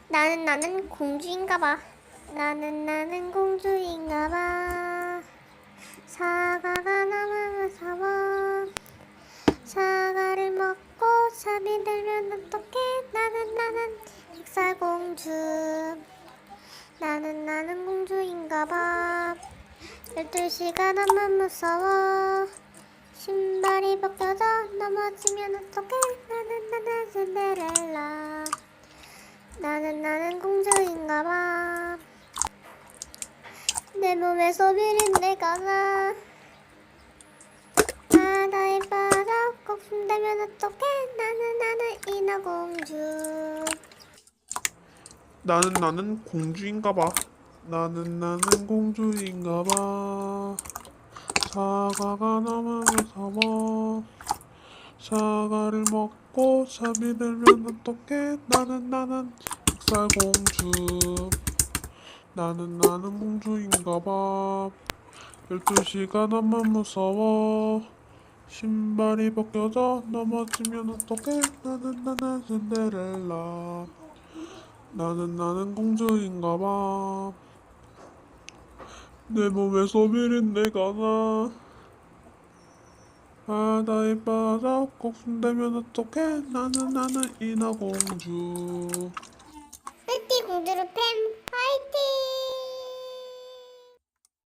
나는 공주인가봐. 나는 공주인가봐. 사과가 너무 무서워. 사과를 먹고 잠이 들면 어떡해. 나는 백설공주. 나는 공주인가봐. 12시가 너무 무서워. 신발이 벗겨져 넘어지면 어떡해. 나는 신데렐라. 나는 공주인가봐. 내 몸에서 비린내가 나. 바다에 빠져 꼭 숨되면 어떡해. 나는 인어공주. 나는 공주인가봐. 나는 공주인가봐. 사과가 너무 무서워. 사과를 먹고 잠이 들면 어떡해. 나는 백설공주. 나는 공주인가봐. 12시가 너무 무서워. 신발이 벗겨져 넘어지면 어떡해. 나는 신데렐라. 나는 공주인가봐. 내 몸에서 비린내가 나. 바다에 빠져 꼭 숨되면 어떡해. 나는 인어공주. 띠 공주루 팸 파이팅.